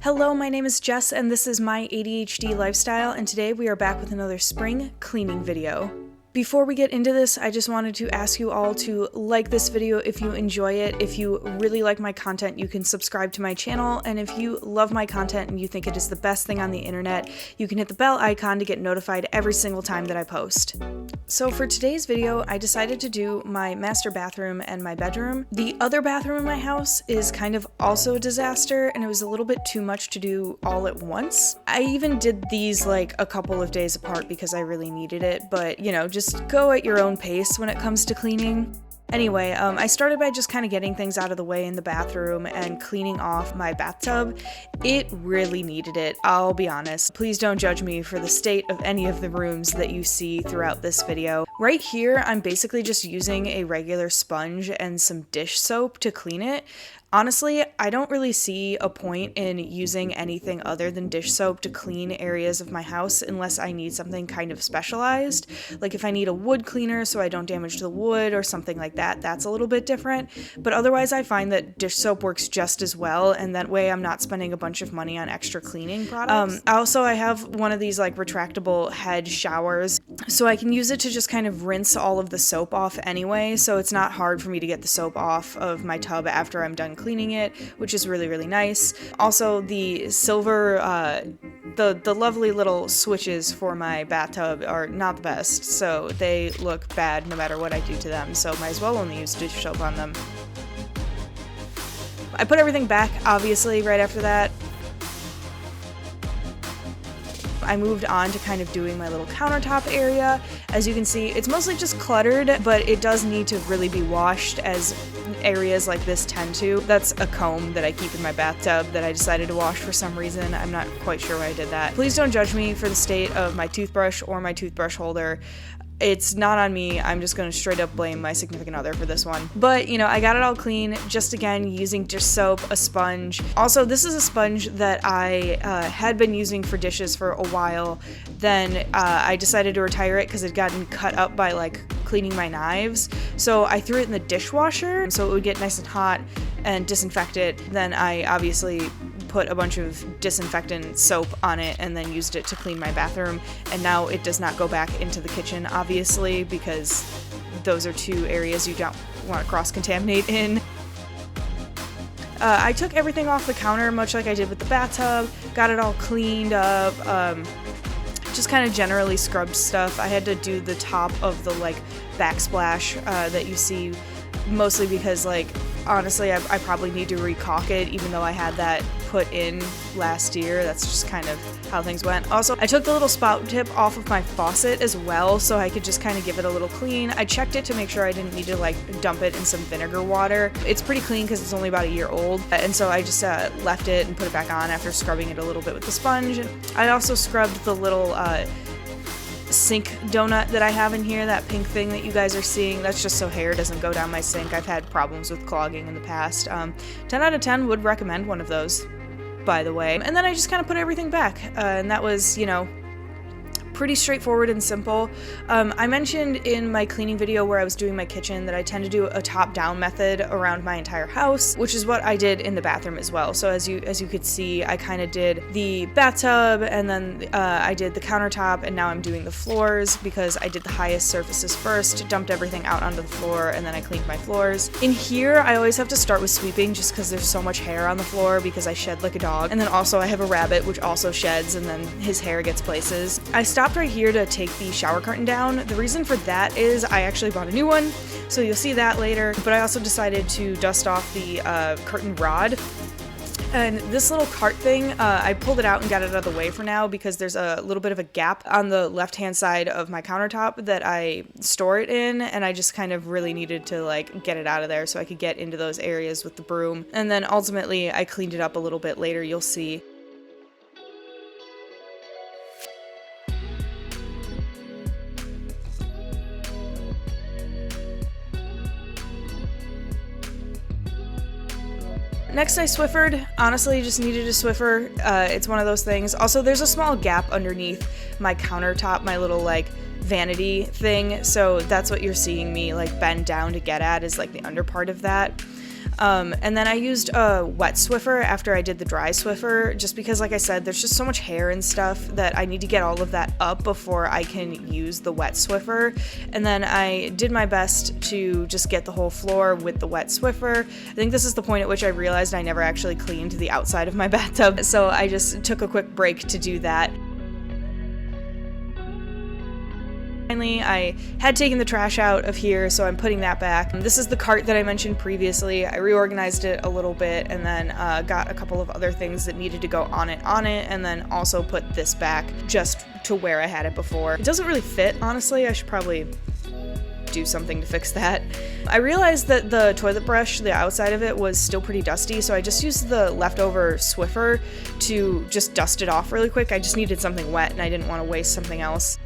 Hello, my name is Jess and this is my ADHD lifestyle, and today we are back with another spring cleaning video. Before we get into this, I just wanted to ask you all to like this video if you enjoy it. If you really like my content, you can subscribe to my channel, and if you love my content and you think it is the best thing on the internet, you can hit the bell icon to get notified every single time that I post. So for today's video, I decided to do my master bathroom and my bedroom. The other bathroom in my house is kind of also a disaster, and it was a little bit too much to do all at once. I even did these like a couple of days apart because I really needed it, but you know, just go at your own pace when it comes to cleaning. Anyway, I started by just kind of getting things out of the way in the bathroom and cleaning off my bathtub. It really needed it, I'll be honest. Please don't judge me for the state of any of the rooms that you see throughout this video. Right here, I'm basically just using a regular sponge and some dish soap to clean it. Honestly, I don't really see a point in using anything other than dish soap to clean areas of my house unless I need something kind of specialized. Like if I need a wood cleaner so I don't damage the wood or something like that, that's a little bit different. But otherwise I find that dish soap works just as well, and that way I'm not spending a bunch of money on extra cleaning products. I have one of these like retractable head showers, so I can use it to just kind of rinse all of the soap off anyway, so it's not hard for me to get the soap off of my tub after I'm done cleaning it, which is really, really nice. Also, the silver, the lovely little switches for my bathtub are not the best, so they look bad no matter what I do to them, so might as well only use dish soap on them. I put everything back, obviously, right after that. I moved on to kind of doing my little countertop area. As you can see, it's mostly just cluttered, but it does need to really be washed, as areas like this tend to. That's a comb that I keep in my bathtub that I decided to wash for some reason. I'm not quite sure why I did that. Please don't judge me for the state of my toothbrush or my toothbrush holder. It's not on me. I'm just going to straight up blame my significant other for this one. But, you know, I got it all clean, just again, using dish soap, a sponge. Also, this is a sponge that I had been using for dishes for a while. Then I decided to retire it because it had gotten cut up by, like, cleaning my knives. So I threw it in the dishwasher so it would get nice and hot and disinfect it. Then I obviously put a bunch of disinfectant soap on it and then used it to clean my bathroom, and now it does not go back into the kitchen, obviously, because those are two areas you don't want to cross-contaminate in. I took everything off the counter, much like I did with the bathtub, got it all cleaned up, just kind of generally scrubbed stuff. I had to do the top of the, like, backsplash that you see, mostly because, like, honestly, I probably need to re-caulk it, even though I had that put in last year. That's just kind of how things went. Also, I took the little spout tip off of my faucet as well, so I could just kind of give it a little clean. I checked it to make sure I didn't need to, like, dump it in some vinegar water. It's pretty clean because it's only about a year old, and so I just left it and put it back on after scrubbing it a little bit with the sponge. I also scrubbed the little sink donut that I have in here, that pink thing that you guys are seeing. That's just so hair doesn't go down my sink. I've had problems with clogging in the past. 10 out of 10 would recommend one of those, by the way. And then I just kind of put everything back, and that was, you know, pretty straightforward and simple. I mentioned in my cleaning video where I was doing my kitchen that I tend to do a top-down method around my entire house, which is what I did in the bathroom as well. So as you could see, I kind of did the bathtub, and then I did the countertop, and now I'm doing the floors because I did the highest surfaces first, dumped everything out onto the floor, and then I cleaned my floors. In here, I always have to start with sweeping just because there's so much hair on the floor because I shed like a dog. And then also I have a rabbit which also sheds, and then his hair gets places. I stopped right here to take the shower curtain down. The reason for that is I actually bought a new one, so you'll see that later, but I also decided to dust off the curtain rod. And this little cart thing, I pulled it out and got it out of the way for now because there's a little bit of a gap on the left-hand side of my countertop that I store it in, and I just kind of really needed to, like, get it out of there so I could get into those areas with the broom. And then ultimately I cleaned it up a little bit later, you'll see. Next I Swiffered. Honestly, just needed a Swiffer. It's one of those things. Also, there's a small gap underneath my countertop, my little, like, vanity thing, so that's what you're seeing me, like, bend down to get at, is, like, the under part of that. And then I used a wet Swiffer after I did the dry Swiffer, just because, like I said, there's just so much hair and stuff that I need to get all of that up before I can use the wet Swiffer. And then I did my best to just get the whole floor with the wet Swiffer. I think this is the point at which I realized I never actually cleaned the outside of my bathtub, so I just took a quick break to do that. Finally, I had taken the trash out of here, so I'm putting that back. This is the cart that I mentioned previously. I reorganized it a little bit and then got a couple of other things that needed to go on it, and then also put this back just to where I had it before. It doesn't really fit, honestly. I should probably do something to fix that. I realized that the toilet brush, the outside of it, was still pretty dusty, so I just used the leftover Swiffer to just dust it off really quick. I just needed something wet and I didn't want to waste something else.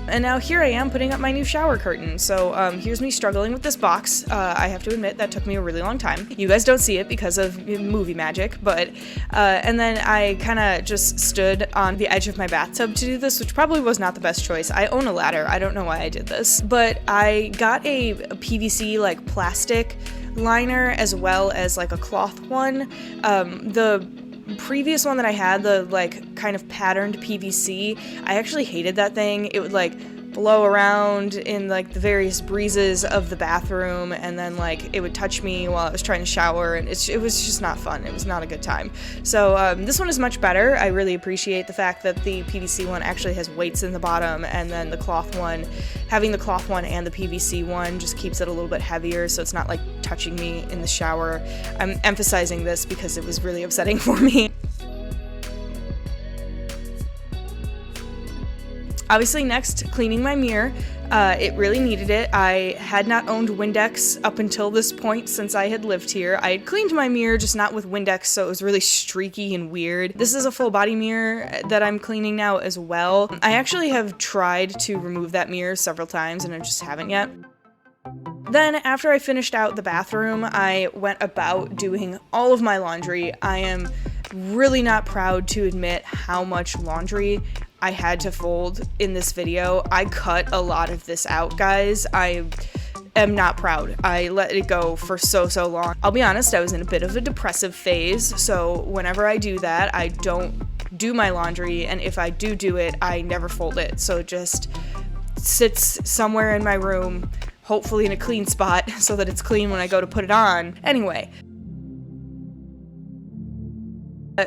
And now here I am putting up my new shower curtain. So here's me struggling with this box. I have to admit that took me a really long time. You guys don't see it because of movie magic, but and then I kind of just stood on the edge of my bathtub to do this, which probably was not the best choice. I own a ladder. I don't know why I did this, but I got a PVC like plastic liner as well as like a cloth one. The previous one that I had, the like kind of patterned PVC, I actually hated that thing. It would like blow around in like the various breezes of the bathroom, and then like it would touch me while I was trying to shower, and it was just not fun. It was not a good time. So this one is much better. I really appreciate the fact that the PVC one actually has weights in the bottom, and then the cloth one, having the cloth one and the PVC one just keeps it a little bit heavier, so it's not like touching me in the shower. I'm emphasizing this because it was really upsetting for me. Obviously, next, cleaning my mirror. It really needed it. I had not owned Windex up until this point since I had lived here. I had cleaned my mirror, just not with Windex, so it was really streaky and weird. This is a full body mirror that I'm cleaning now as well. I actually have tried to remove that mirror several times and I just haven't yet. Then, after I finished out the bathroom, I went about doing all of my laundry. I am really not proud to admit how much laundry I had to fold in this video. I cut a lot of this out, guys. I am not proud. I let it go for so long. I'll be honest, I was in a bit of a depressive phase, so whenever I do that, I don't do my laundry, and if I do it, I never fold it. So it just sits somewhere in my room, hopefully in a clean spot, so that it's clean when I go to put it on. Anyway.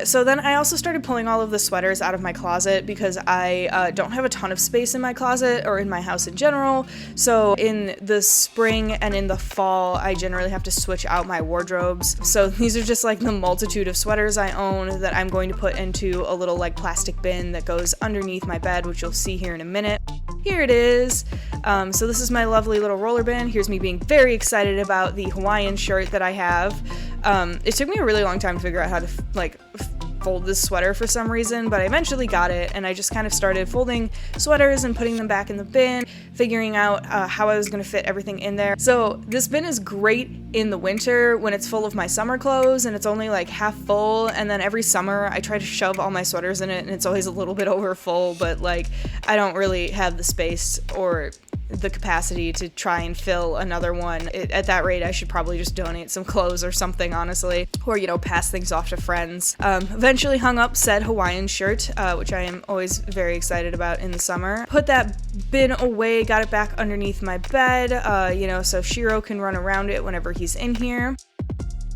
So then I also started pulling all of the sweaters out of my closet because I don't have a ton of space in my closet or in my house in general. So in the spring and in the fall, I generally have to switch out my wardrobes. So these are just like the multitude of sweaters I own that I'm going to put into a little like plastic bin that goes underneath my bed, which you'll see here in a minute. Here it is. So this is my lovely little roller bin. Here's me being very excited about the Hawaiian shirt that I have. It took me a really long time to figure out how to fold this sweater for some reason, but I eventually got it, and I just kind of started folding sweaters and putting them back in the bin, figuring out how I was going to fit everything in there. So this bin is great in the winter when it's full of my summer clothes and it's only like half full, and then every summer I try to shove all my sweaters in it and it's always a little bit over full, but like I don't really have the space or the capacity to try and fill another one. At that rate, I should probably just donate some clothes or something, honestly, or, you know, pass things off to friends. Eventually hung up said Hawaiian shirt, which I am always very excited about in the summer. Put that bin away, got it back underneath my bed, so Shiro can run around it whenever he's in here.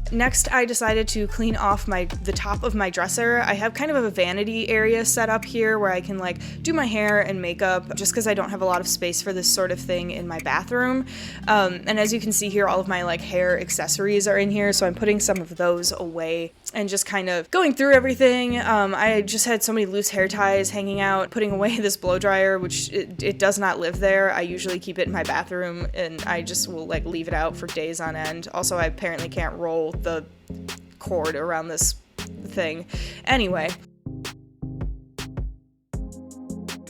Next, I decided to clean off the top of my dresser. I have kind of a vanity area set up here where I can like do my hair and makeup, just because I don't have a lot of space for this sort of thing in my bathroom. And as you can see here, all of my like hair accessories are in here, so I'm putting some of those away and just kind of going through everything. I just had so many loose hair ties hanging out, putting away this blow dryer, which it does not live there. I usually keep it in my bathroom and I just will like leave it out for days on end. Also, I apparently can't roll the cord around this thing. Anyway.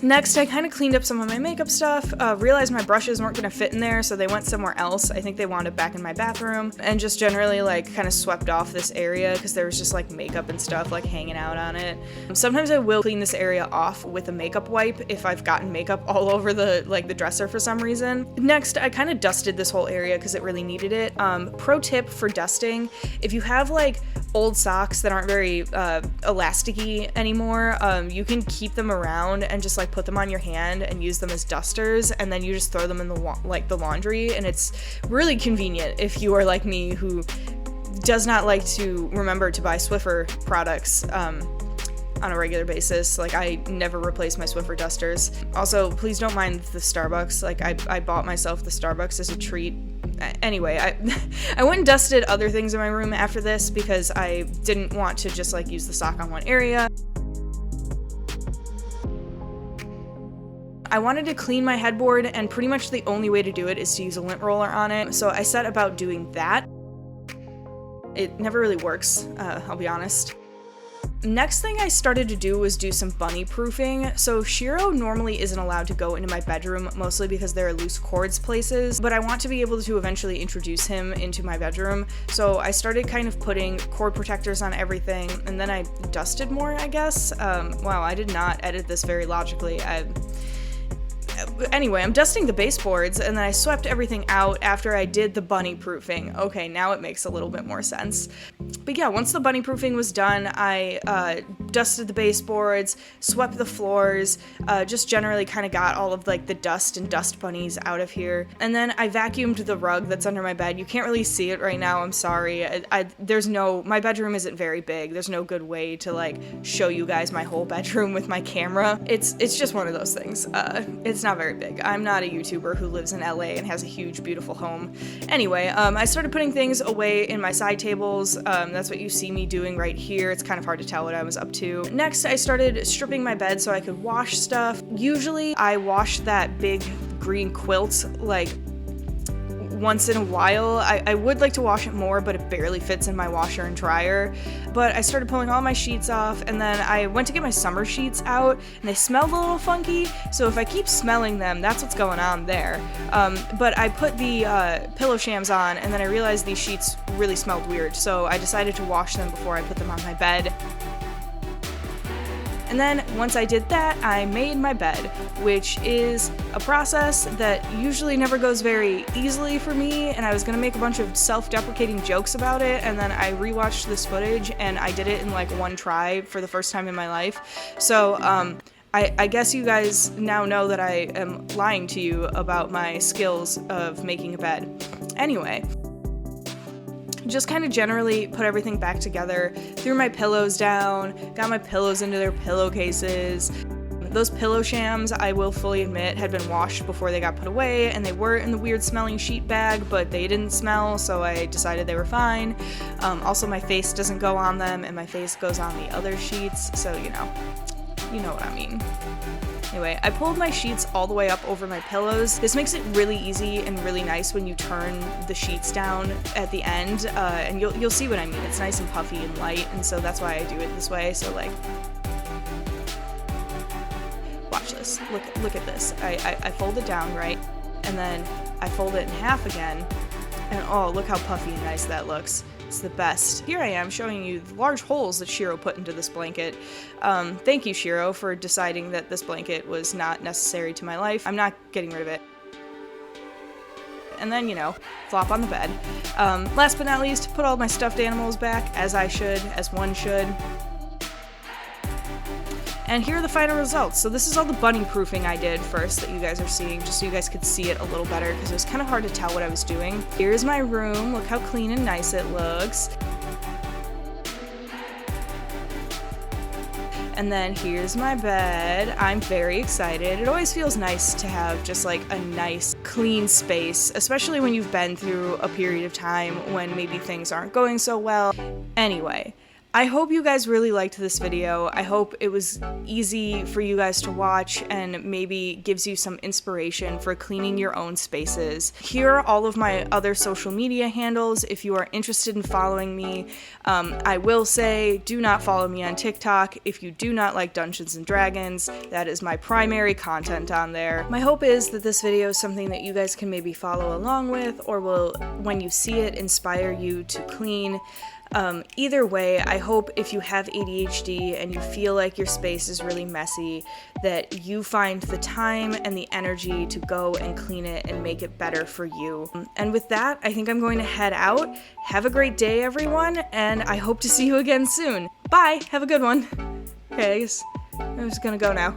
Next, I kind of cleaned up some of my makeup stuff, realized my brushes weren't going to fit in there, so they went somewhere else. I think they wound up back in my bathroom, and just generally like kind of swept off this area because there was just like makeup and stuff like hanging out on it. Sometimes I will clean this area off with a makeup wipe if I've gotten makeup all over the dresser for some reason. Next, I kind of dusted this whole area because it really needed it. Pro tip for dusting, if you have like old socks that aren't very elasticy anymore, you can keep them around and just like put them on your hand and use them as dusters, and then you just throw them in the laundry, and it's really convenient if you are like me who does not like to remember to buy Swiffer products on a regular basis. Like, I never replace my Swiffer dusters. Also, please don't mind the Starbucks. Like, I bought myself the Starbucks as a treat. Anyway, I went and dusted other things in my room after this because I didn't want to just like use the sock on one area. I wanted to clean my headboard, and pretty much the only way to do it is to use a lint roller on it, so I set about doing that. It never really works, I'll be honest. Next thing I started to do was do some bunny proofing. So Shiro normally isn't allowed to go into my bedroom, mostly because there are loose cords places, but I want to be able to eventually introduce him into my bedroom. So I started kind of putting cord protectors on everything, and then I dusted more, I guess. Wow, I did not edit this very logically. Anyway, I'm dusting the baseboards, and then I swept everything out after I did the bunny proofing. Okay, now it makes a little bit more sense. But yeah, once the bunny proofing was done, I dusted the baseboards, swept the floors, just generally kind of got all of like the dust and dust bunnies out of here. And then I vacuumed the rug that's under my bed. You can't really see it right now, I'm sorry. My bedroom isn't very big. There's no good way to like show you guys my whole bedroom with my camera. It's just one of those things. It's not very big. I'm not a YouTuber who lives in LA and has a huge, beautiful home. Anyway, I started putting things away in my side tables. That's what you see me doing right here. It's kind of hard to tell what I was up to. Next, I started stripping my bed so I could wash stuff. Usually, I wash that big green quilt like once in a while. I would like to wash it more, but it barely fits in my washer and dryer. But I started pulling all my sheets off, and then I went to get my summer sheets out, and they smelled a little funky, so if I keep smelling them, that's what's going on there. But I put the pillow shams on, and then I realized these sheets really smelled weird, so I decided to wash them before I put them on my bed. And then once I did that, I made my bed, which is a process that usually never goes very easily for me, and I was gonna make a bunch of self-deprecating jokes about it, and then I rewatched this footage and I did it in like one try for the first time in my life. So I guess you guys now know that I am lying to you about my skills of making a bed. Anyway, just kind of generally put everything back together, threw my pillows down, got my pillows into their pillowcases. Those pillow shams, I will fully admit, had been washed before they got put away, and they were in the weird smelling sheet bag, but they didn't smell, so I decided they were fine. Also, my face doesn't go on them, and my face goes on the other sheets, so you know what I mean. Anyway, I pulled my sheets all the way up over my pillows. This makes it really easy and really nice when you turn the sheets down at the end, and you'll see what I mean. It's nice and puffy and light, and so that's why I do it this way. So like, watch this. Look at this. I fold it down, right? And then I fold it in half again, and oh, look how puffy and nice that looks. It's the best. Here I am showing you the large holes that Shiro put into this blanket. Thank you, Shiro, for deciding that this blanket was not necessary to my life. I'm not getting rid of it. And then, flop on the bed. Last but not least, put all my stuffed animals back, as I should, as one should. And here are the final results. So this is all the bunny proofing I did first that you guys are seeing, just so you guys could see it a little better, because it was kind of hard to tell what I was doing. Here's my room. Look how clean and nice it looks. And then here's my bed. I'm very excited. It always feels nice to have just like a nice, clean space, especially when you've been through a period of time when maybe things aren't going so well. Anyway, I hope you guys really liked this video. I hope it was easy for you guys to watch and maybe gives you some inspiration for cleaning your own spaces. Here are all of my other social media handles if you are interested in following me. I will say, do not follow me on TikTok if you do not like Dungeons & Dragons. That is my primary content on there. My hope is that this video is something that you guys can maybe follow along with, or will, when you see it, inspire you to clean. Either way, I hope if you have ADHD and you feel like your space is really messy, that you find the time and the energy to go and clean it and make it better for you. And with that, I think I'm going to head out. Have a great day, everyone, and I hope to see you again soon. Bye! Have a good one. Okay, I guess I'm just gonna go now.